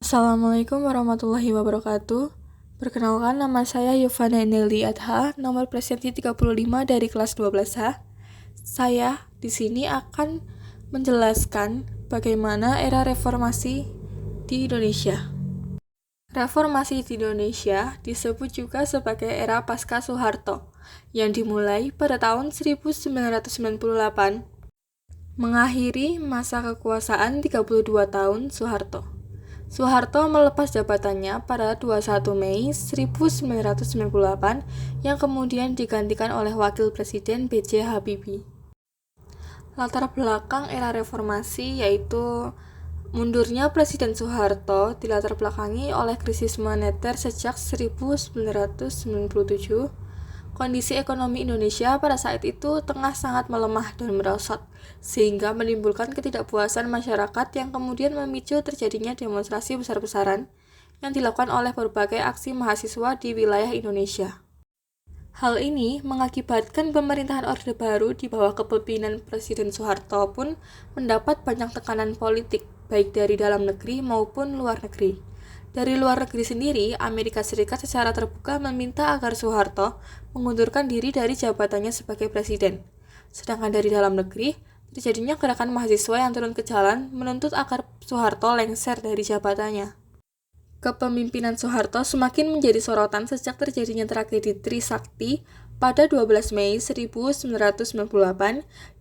Assalamualaikum warahmatullahi wabarakatuh. Perkenalkan, nama saya Yovana Nelly Adha, nomor presenti 35 dari kelas 12H. Saya di sini akan menjelaskan bagaimana era reformasi di Indonesia. Reformasi di Indonesia disebut juga sebagai era pasca Soeharto, yang dimulai pada tahun 1998, mengakhiri masa kekuasaan 32 tahun Soeharto. Soeharto melepas jabatannya pada 21 Mei 1998 yang kemudian digantikan oleh Wakil Presiden B.J. Habibie. Latar belakang era reformasi yaitu mundurnya Presiden Soeharto dilatar belakangi oleh krisis moneter sejak 1997. Kondisi ekonomi Indonesia pada saat itu tengah sangat melemah dan merosot, sehingga menimbulkan ketidakpuasan masyarakat yang kemudian memicu terjadinya demonstrasi besar-besaran yang dilakukan oleh berbagai aksi mahasiswa di wilayah Indonesia. Hal ini mengakibatkan pemerintahan Orde Baru di bawah kepemimpinan Presiden Soeharto pun mendapat banyak tekanan politik, baik dari dalam negeri maupun luar negeri. Dari luar negeri sendiri, Amerika Serikat secara terbuka meminta agar Soeharto mengundurkan diri dari jabatannya sebagai presiden. Sedangkan dari dalam negeri, terjadinya gerakan mahasiswa yang turun ke jalan menuntut agar Soeharto lengser dari jabatannya. Kepemimpinan Soeharto semakin menjadi sorotan sejak terjadinya tragedi Trisakti pada 12 Mei 1998,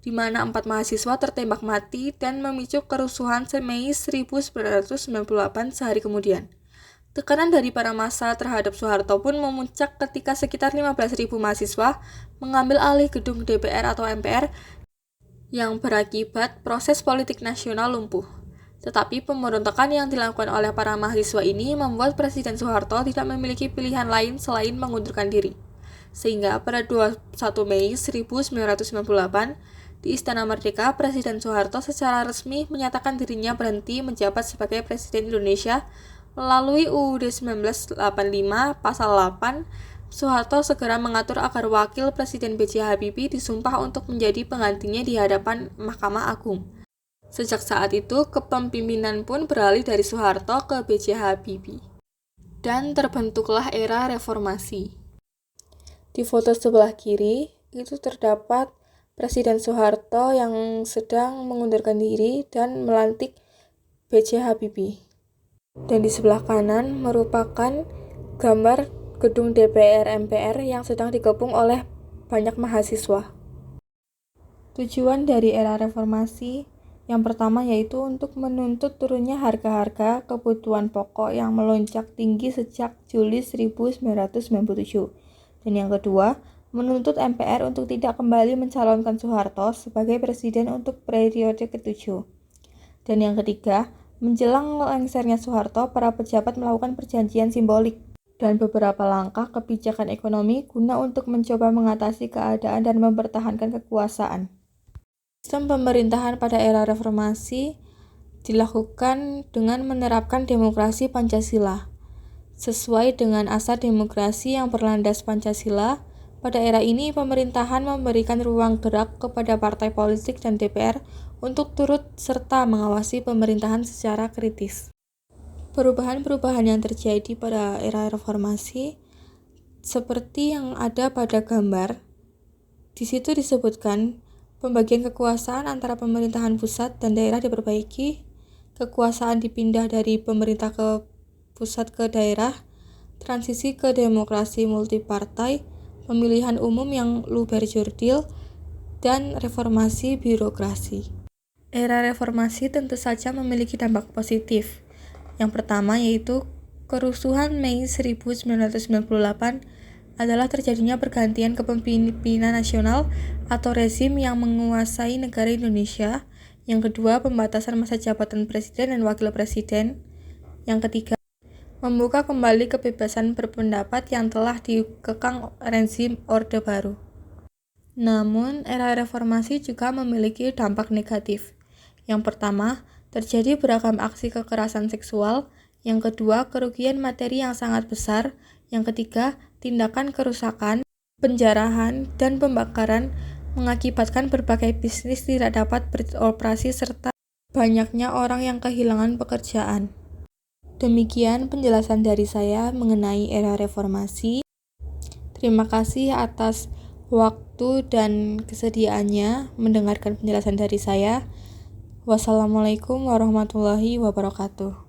di mana 4 mahasiswa tertembak mati dan memicu kerusuhan Mei 1998 sehari kemudian. Tekanan dari para massa terhadap Soeharto pun memuncak ketika sekitar 15.000 mahasiswa mengambil alih gedung DPR atau MPR yang berakibat proses politik nasional lumpuh. Tetapi pemberontakan yang dilakukan oleh para mahasiswa ini membuat Presiden Soeharto tidak memiliki pilihan lain selain mengundurkan diri. Sehingga pada 21 Mei 1998, di Istana Merdeka, Presiden Soeharto secara resmi menyatakan dirinya berhenti menjabat sebagai Presiden Indonesia melalui UUD 1985 Pasal 8. Soeharto segera mengatur agar Wakil Presiden B.J. Habibie disumpah untuk menjadi penggantinya di hadapan Mahkamah Agung. Sejak saat itu, kepemimpinan pun beralih dari Soeharto ke B.J. Habibie. Dan terbentuklah era reformasi. Di foto sebelah kiri, itu terdapat Presiden Soeharto yang sedang mengundurkan diri dan melantik B.J. Habibie. Dan di sebelah kanan merupakan gambar gedung DPR MPR yang sedang dikepung oleh banyak mahasiswa. Tujuan dari era reformasi yang pertama yaitu untuk menuntut turunnya harga-harga kebutuhan pokok yang melonjak tinggi sejak Juli 1997. Dan yang kedua, menuntut MPR untuk tidak kembali mencalonkan Soeharto sebagai presiden untuk periode ke-7. Dan yang ketiga, menjelang lengsernya Soeharto, para pejabat melakukan perjanjian simbolik dan beberapa langkah kebijakan ekonomi guna untuk mencoba mengatasi keadaan dan mempertahankan kekuasaan. Sistem pemerintahan pada era reformasi dilakukan dengan menerapkan demokrasi Pancasila. Sesuai dengan asas demokrasi yang berlandas Pancasila, pada era ini pemerintahan memberikan ruang gerak kepada partai politik dan DPR untuk turut serta mengawasi pemerintahan secara kritis. Perubahan-perubahan yang terjadi pada era reformasi seperti yang ada pada gambar, di situ disebutkan pembagian kekuasaan antara pemerintahan pusat dan daerah diperbaiki, kekuasaan dipindah dari pemerintah ke pusat ke daerah, transisi ke demokrasi multipartai, pemilihan umum yang luber jurdil, dan reformasi birokrasi. Era reformasi tentu saja memiliki dampak positif. Yang pertama yaitu kerusuhan Mei 1998 adalah terjadinya pergantian kepemimpinan nasional atau rezim yang menguasai negara Indonesia. Yang kedua, pembatasan masa jabatan presiden dan wakil presiden. Yang ketiga, membuka kembali kebebasan berpendapat yang telah dikekang rezim Orde Baru. Namun, era reformasi juga memiliki dampak negatif. Yang pertama, terjadi beragam aksi kekerasan seksual. Yang kedua, kerugian materi yang sangat besar. Yang ketiga, tindakan kerusakan, penjarahan, dan pembakaran mengakibatkan berbagai bisnis tidak dapat beroperasi serta banyaknya orang yang kehilangan pekerjaan. Demikian penjelasan dari saya mengenai era reformasi. Terima kasih atas waktu dan kesediaannya mendengarkan penjelasan dari saya. Wassalamualaikum warahmatullahi wabarakatuh.